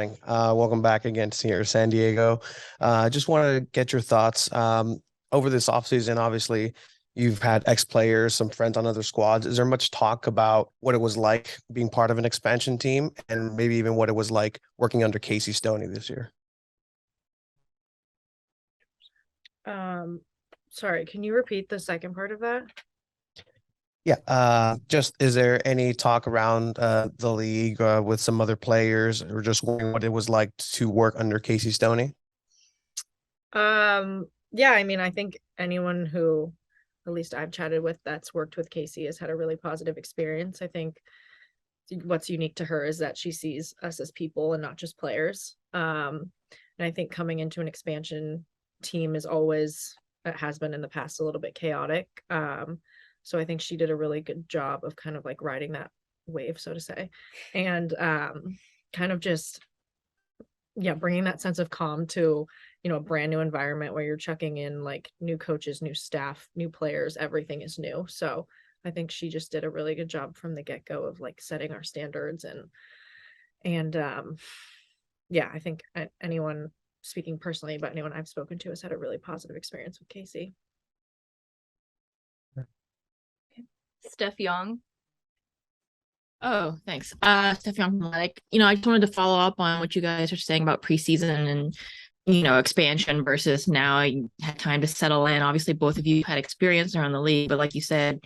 morning. Welcome back again to here, San Diego. Just wanted to get your thoughts. Over this offseason, obviously, you've had ex-players, some friends on other squads. Is there much talk about what it was like being part of an expansion team and maybe even what it was like working under Casey Stoney this year? Um, Sorry, can you repeat the second part of that? Yeah. Just is there any talk around the league with some other players or just wondering what it was like to work under Casey Stoney? Yeah, I mean, I think anyone who at least I've chatted with that's worked with Casey has had a really positive experience. I think what's unique to her is that she sees us as people and not just players. And I think coming into an expansion team is always, it has been in the past, a little bit chaotic. So I think she did a really good job of kind of like riding that wave, so to say, and kind of just, yeah, bringing that sense of calm to, a brand new environment where you're chucking in like new coaches, new staff, new players, everything is new. So I think she just did a really good job from the get-go of like setting our standards, and yeah, I think anyone, speaking personally about anyone I've spoken to, has had a really positive experience with Casey. Steph Young. Oh, thanks. Steph Young, like, I just wanted to follow up on what you guys are saying about preseason and, expansion versus now you had time to settle in. Obviously, both of you had experience around the league, but like you said,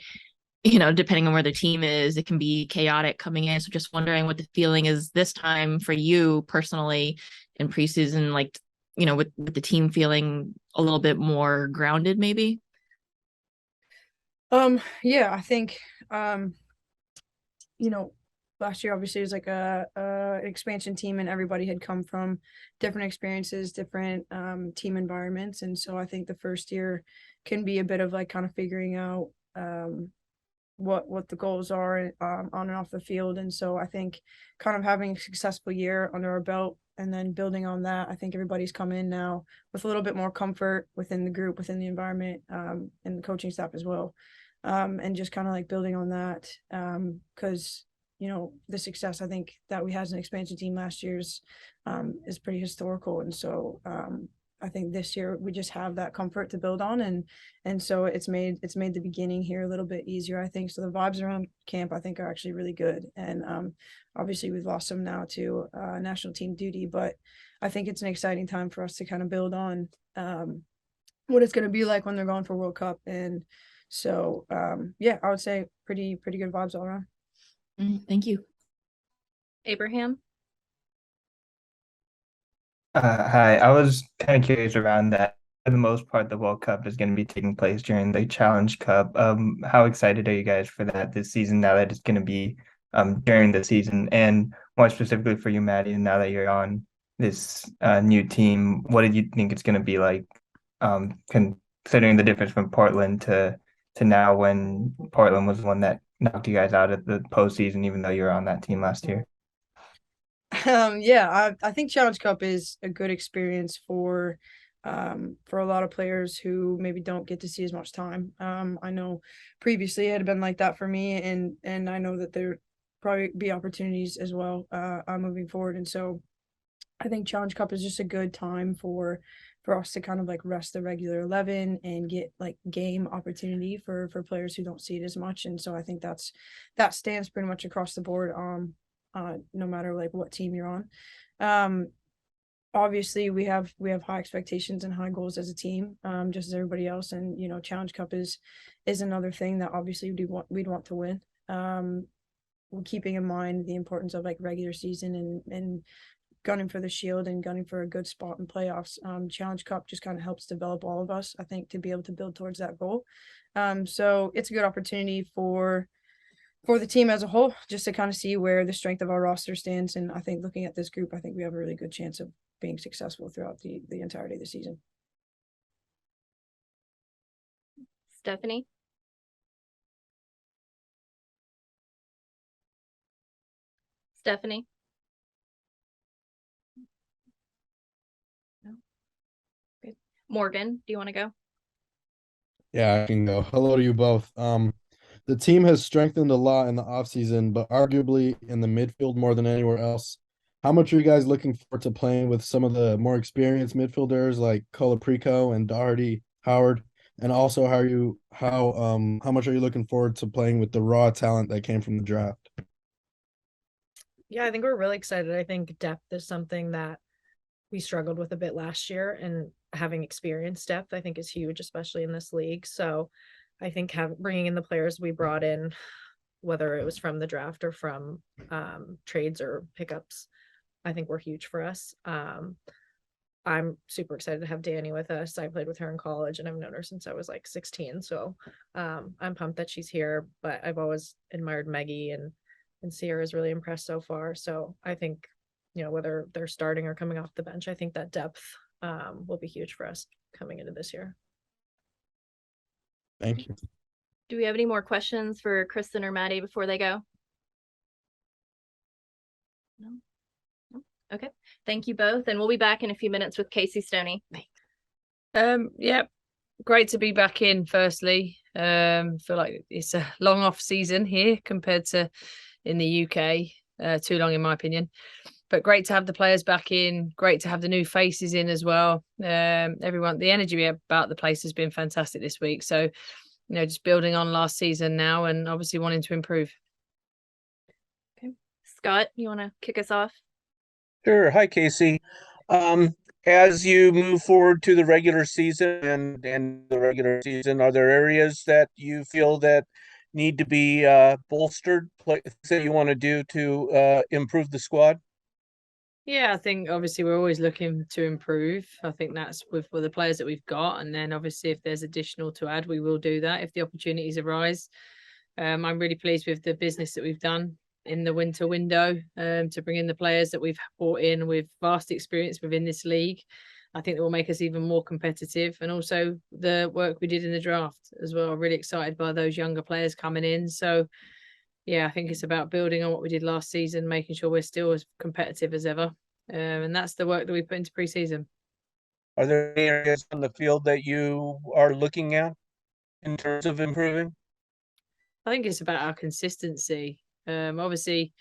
depending on where the team is, it can be chaotic coming in. So just wondering what the feeling is this time for you personally in preseason, like, with the team feeling a little bit more grounded, maybe. Yeah, I think you know, last year obviously it was like a expansion team and everybody had come from different experiences, different team environments. And so I think the first year can be a bit of like kind of figuring out what the goals are on and off the field. And so I think kind of having a successful year under our belt and then building on that, I think everybody's come in now with a little bit more comfort within the group, within the environment, and the coaching staff as well. And just kind of like building on that, because the success I think that we had as an expansion team last year's is pretty historical. And so I think this year we just have that comfort to build on, and so it's made the beginning here a little bit easier, I think. So the vibes around camp I think are actually really good, and obviously we've lost some now to national team duty, but I think it's an exciting time for us to kind of build on what it's going to be like when they're going for World Cup. And so yeah, I would say pretty good vibes all around. Thank you. Abraham. Hi, I was kind of curious around that. For the most part, the World Cup is going to be taking place during the Challenge Cup. How excited are you guys for that this season now that it's going to be during the season? And more specifically for you, Maddie, now that you're on this new team, what did you think it's going to be like, considering the difference from Portland to now, when Portland was the one that knocked you guys out of the postseason, even though you were on that team last year? Yeah, I think Challenge Cup is a good experience for a lot of players who maybe don't get to see as much time. I know previously it had been like that for me, and I know that there probably be opportunities as well moving forward. And so I think Challenge Cup is just a good time for us to kind of like rest the regular 11 and get like game opportunity for players who don't see it as much. And so I think that stands pretty much across the board, no matter like what team you're on. Obviously we have high expectations and high goals as a team, just as everybody else. And Challenge Cup is another thing that obviously we'd want to win. Keeping in mind the importance of like regular season and gunning for the shield and gunning for a good spot in playoffs. Challenge Cup just kind of helps develop all of us, I think, to be able to build towards that goal. So it's a good opportunity for the team as a whole, just to kind of see where the strength of our roster stands. And I think looking at this group, I think we have a really good chance of being successful throughout the entirety of the season. Stephanie. Stephanie. No. Good. Morgan, do you want to go? Yeah, I can go. Hello to you both. The team has strengthened a lot in the offseason, but arguably in the midfield more than anywhere else. How much are you guys looking forward to playing with some of the more experienced midfielders like Colaprico and Doherty, Howard? And also, how much are you looking forward to playing with the raw talent that came from the draft? Yeah, I think we're really excited. I think depth is something that we struggled with a bit last year, and having experience depth, I think, is huge, especially in this league. So I think bringing in the players we brought in, whether it was from the draft or from trades or pickups, I think were huge for us. I'm super excited to have Danny with us. I played with her in college and I've known her since I was like 16. So I'm pumped that she's here, but I've always admired Maggie, and Sierra's really impressed so far. So I think, whether they're starting or coming off the bench, I think that depth will be huge for us coming into this year. Thank you. Do we have any more questions for Kristen or Maddie before they go? No? No? Okay. Thank you both. And we'll be back in a few minutes with Casey Stoney. Yeah, great to be back in firstly. Feel like it's a long off season here compared to in the UK. Too long in my opinion. But great to have the players back in. Great to have the new faces in as well. Everyone, the energy about the place has been fantastic this week. So, just building on last season now, and obviously wanting to improve. Okay. Scott, you want to kick us off? Sure. Hi, Casey. As you move forward to the regular season and the regular season, are there areas that you feel that need to be bolstered, things that you want to do to improve the squad? Yeah, I think obviously we're always looking to improve. I think that's with the players that we've got. And then obviously if there's additional to add, we will do that if the opportunities arise. I'm really pleased with the business that we've done in the winter window to bring in the players that we've brought in with vast experience within this league. I think that will make us even more competitive. And also the work we did in the draft as well. Really excited by those younger players coming in. So yeah, I think it's about building on what we did last season, making sure we're still as competitive as ever. And that's the work that we put into preseason. Are there any areas on the field that you are looking at in terms of improving? I think it's about our consistency. Obviously,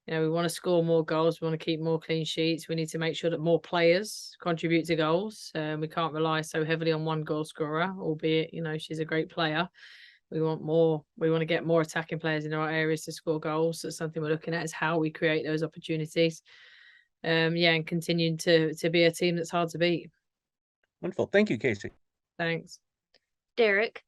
we want to score more goals. We want to keep more clean sheets. We need to make sure that more players contribute to goals. We can't rely so heavily on one goal scorer, albeit, she's a great player. We want more. We want to get more attacking players in the right areas to score goals. So something we're looking at is how we create those opportunities. And continuing to be a team that's hard to beat. Wonderful. Thank you, Casey. Thanks. Derek.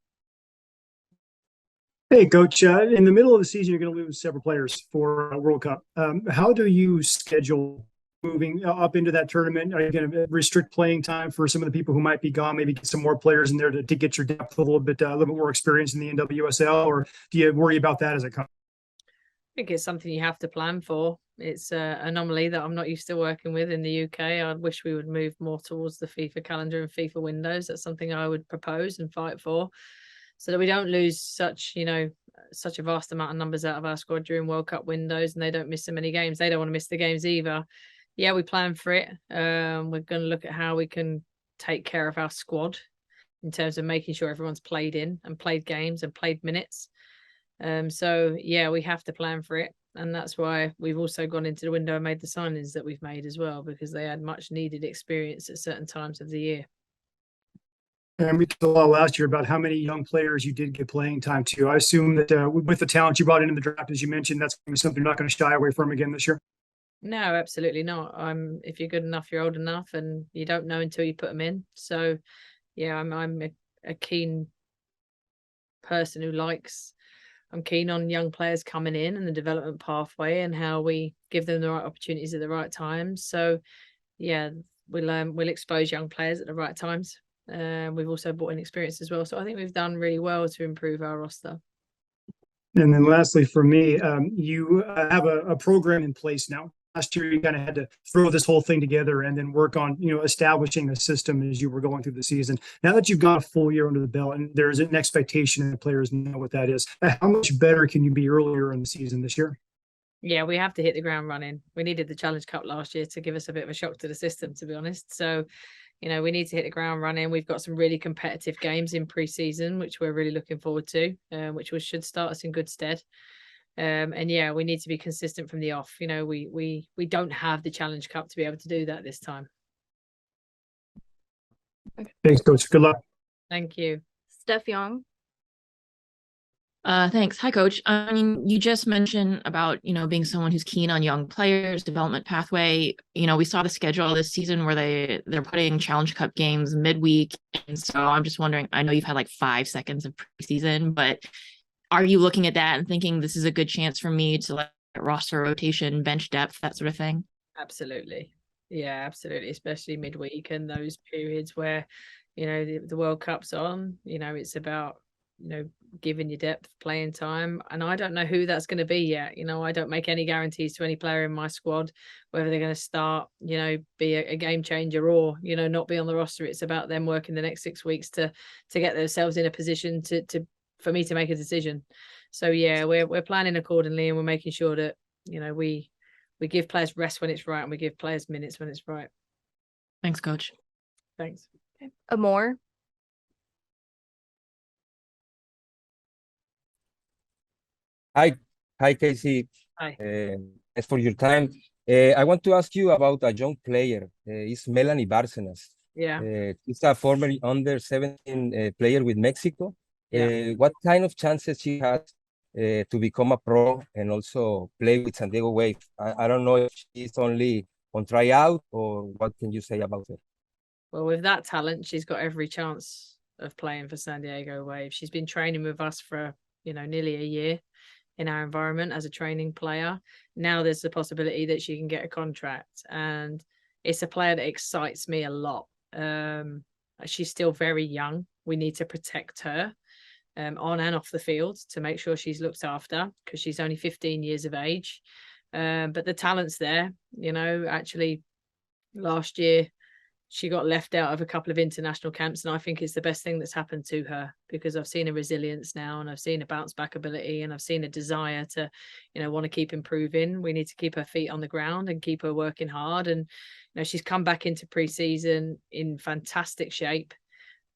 Hey, Coach. In the middle of the season, you're going to lose several players for World Cup. How do you schedule moving up into that tournament? Are you going to restrict playing time for some of the people who might be gone? Maybe get some more players in there to get your depth a little bit more experience in the NWSL, or do you worry about that as it comes? I think it's something you have to plan for. It's an anomaly that I'm not used to working with in the UK. I wish we would move more towards the FIFA calendar and FIFA windows. That's something I would propose and fight for, so that we don't lose such a vast amount of numbers out of our squad during World Cup windows, and they don't miss so many games. They don't want to miss the games either. Yeah, we plan for it. We're going to look at how we can take care of our squad in terms of making sure everyone's played in and played games and played minutes. So yeah, we have to plan for it. And that's why we've also gone into the window and made the signings that we've made as well, because they had much needed experience at certain times of the year. And we talked a lot last year about how many young players you did get playing time to. I assume that with the talent you brought in the draft, as you mentioned, that's going to be something you're not going to shy away from again this year. No, absolutely not. If you're good enough, you're old enough, and you don't know until you put them in. So yeah, I'm a keen person I'm keen on young players coming in and the development pathway and how we give them the right opportunities at the right times. So yeah, we'll expose young players at the right times. We've also brought in experience as well. So I think we've done really well to improve our roster. And then lastly, for me, you have a program in place now. Last year, you kind of had to throw this whole thing together and then work on, establishing a system as you were going through the season. Now that you've got a full year under the belt and there's an expectation and the players know what that is, how much better can you be earlier in the season this year? Yeah, we have to hit the ground running. We needed the Challenge Cup last year to give us a bit of a shock to the system, to be honest. So, we need to hit the ground running. We've got some really competitive games in pre-season, which we're really looking forward to, which should start us in good stead. And yeah, we need to be consistent from the off. You know, we don't have the Challenge Cup to be able to do that this time. Thanks, Coach. Good luck. Thank you. Steph Young. Thanks. Hi, Coach. I mean, you just mentioned about, being someone who's keen on young players, development pathway. We saw the schedule this season where they're putting Challenge Cup games midweek. And so I'm just wondering, I know you've had like 5 seconds of preseason, but are you looking at that and thinking this is a good chance for me to like roster rotation, bench depth, that sort of thing? Absolutely. Yeah, absolutely. Especially midweek and those periods where, the World Cup's on, it's about, giving you depth, playing time. And I don't know who that's going to be yet. I don't make any guarantees to any player in my squad, whether they're going to start, be a game changer or, not be on the roster. It's about them working the next 6 weeks to get themselves in a position for me to make a decision. So yeah, we're planning accordingly, and we're making sure that, we give players rest when it's right, and we give players minutes when it's right. Thanks, Coach. Thanks. Amor. Hi, Casey. Hi. Thanks for your time. I want to ask you about a young player. It's Melanie Bárcenas. Yeah. She's a former under 17 player with Mexico. Yeah. What kind of chances she has to become a pro and also play with San Diego Wave? I don't know if she's only on tryout, or what can you say about her? Well, with that talent, she's got every chance of playing for San Diego Wave. She's been training with us for, nearly a year in our environment as a training player. Now there's the possibility that she can get a contract, and it's a player that excites me a lot. She's still very young. We need to protect her on and off the field to make sure she's looked after, because she's only 15 years of age. But the talent's there. Actually last year she got left out of a couple of international camps, and I think it's the best thing that's happened to her, because I've seen a resilience now, and I've seen a bounce back ability, and I've seen a desire to, want to keep improving. We need to keep her feet on the ground and keep her working hard. And, she's come back into preseason in fantastic shape.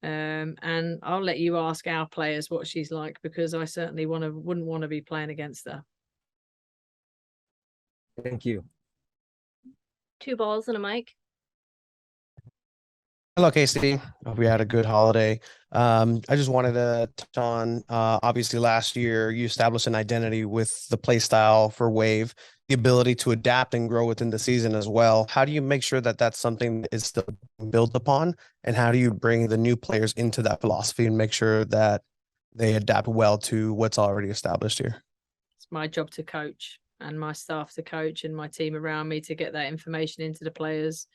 And I'll let you ask our players what she's like, because I certainly wouldn't want to be playing against her. Thank you. 2 balls and a mic. Hello, Casey. Hope you had a good holiday. I just wanted to touch on, obviously last year you established an identity with the play style for Wave, the ability to adapt and grow within the season as well. How do you make sure that that's something that is still built upon? And how do you bring the new players into that philosophy and make sure that they adapt well to what's already established here? It's my job to coach, and my staff to coach, and my team around me to get that information into the players.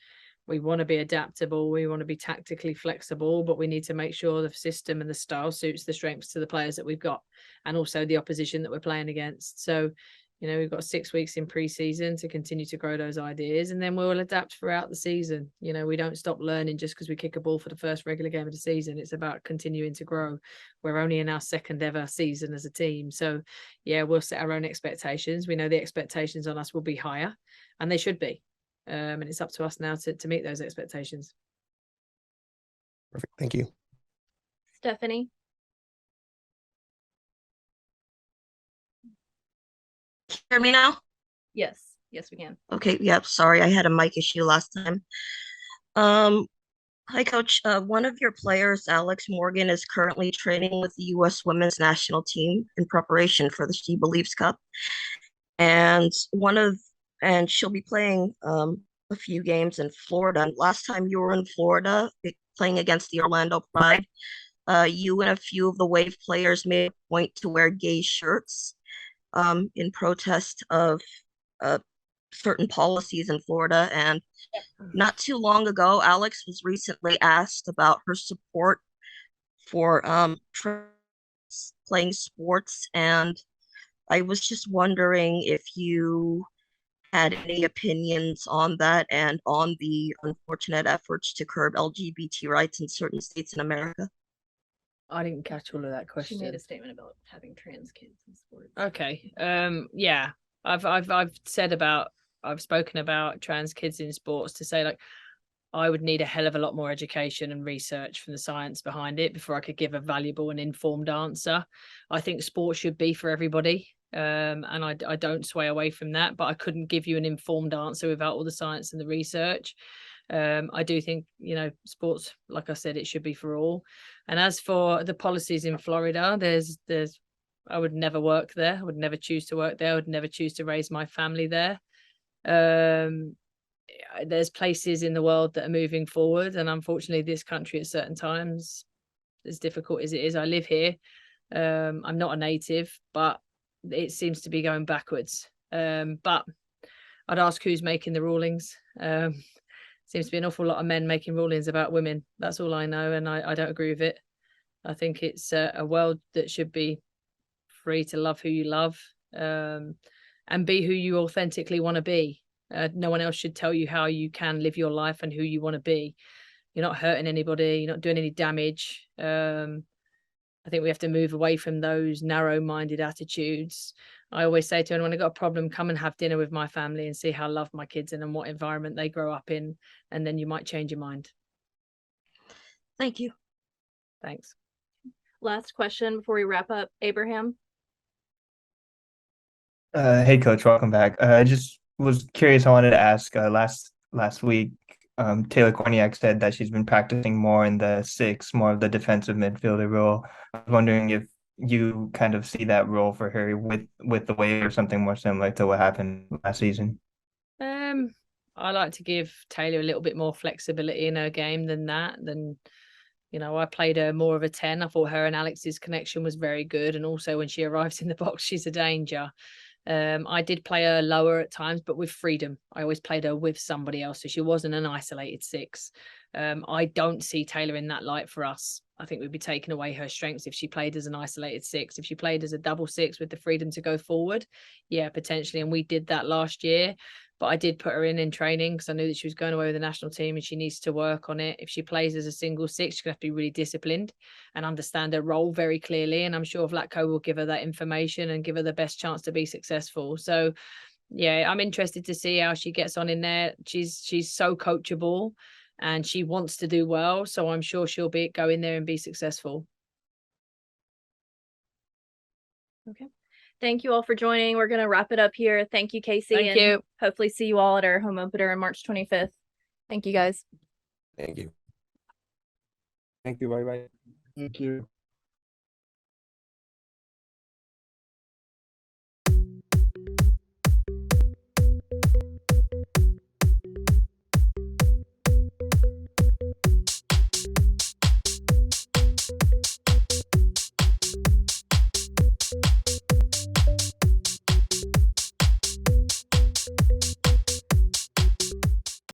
We want to be adaptable. We want to be tactically flexible, but we need to make sure the system and the style suits the strengths to the players that we've got, and also the opposition that we're playing against. So, we've got 6 weeks in pre-season to continue to grow those ideas, and then we'll adapt throughout the season. We don't stop learning just because we kick a ball for the first regular game of the season. It's about continuing to grow. We're only in our second ever season as a team. So yeah, we'll set our own expectations. We know the expectations on us will be higher, and they should be. And it's up to us now to meet those expectations. Perfect. Thank you. Stephanie. Hear me now? Yes. Yes, we can. Okay, yep, sorry, I had a mic issue last time. Hi, Coach. One of your players, Alex Morgan, is currently training with the U.S. Women's National Team in preparation for the She Believes Cup. And she'll be playing a few games in Florida. And last time you were in Florida playing against the Orlando Pride, you and a few of the Wave players made a point to wear gay shirts in protest of certain policies in Florida. And not too long ago, Alex was recently asked about her support for playing sports. And I was just wondering if you had any opinions on that and on the unfortunate efforts to curb LGBT rights in certain states in America. I didn't catch all of that question. She made a statement about having trans kids in sports. Okay. Yeah. I've spoken about trans kids in sports to say, like, I would need a hell of a lot more education and research from the science behind it before I could give a valuable and informed answer. I think sport should be for everybody. And I don't sway away from that, but I couldn't give you an informed answer without all the science and the research. I do think, sports, like I said, it should be for all. And as for the policies in Florida, I would never work there. I would never choose to work there. I would never choose to raise my family there. There's places in the world that are moving forward, and unfortunately this country at certain times, as difficult as it is, I live here. I'm not a native, but it seems to be going backwards. But I'd ask who's making the rulings. Seems to be an awful lot of men making rulings about women. That's all I know, and I don't agree with it. I think it's a world that should be free to love who you love, and be who you authentically want to be. No one else should tell you how you can live your life and who you want to be. You're not hurting anybody. You're not doing any damage. I think we have to move away from those narrow-minded attitudes. I always say to anyone, when I got a problem, come and have dinner with my family and see how I love my kids and what environment they grow up in, and then you might change your mind. Thank you. Thanks. Last question before we wrap up, Abraham. Hey, Coach, welcome back. I just was curious. I wanted to ask. Last week, Taylor Korniak said that she's been practicing more in the six, more of the defensive midfielder role. I was wondering if you kind of see that role for her with the Wave or something more similar to what happened last season. I like to give Taylor a little bit more flexibility in her game than that. I played her more of a 10. I thought her and Alex's connection was very good, and also when she arrives in the box, she's a danger. I did play her lower at times, but with freedom. I always played her with somebody else, so she wasn't an isolated six. I don't see Taylor in that light for us. I think we'd be taking away her strengths if she played as an isolated six. If she played as a double six with the freedom to go forward, yeah, potentially. And we did that last year. But I did put her in training because I knew that she was going away with the national team and she needs to work on it. If she plays as a single six, she's going to have to be really disciplined and understand her role very clearly. And I'm sure Vlatko will give her that information and give her the best chance to be successful. So, yeah, I'm interested to see how she gets on in there. She's so coachable and she wants to do well. So I'm sure she'll go in there and be successful. Okay. Thank you all for joining. We're going to wrap it up here. Thank you, Casey. Thank you. Hopefully see you all at our home opener on March 25th. Thank you, guys. Thank you. Thank you.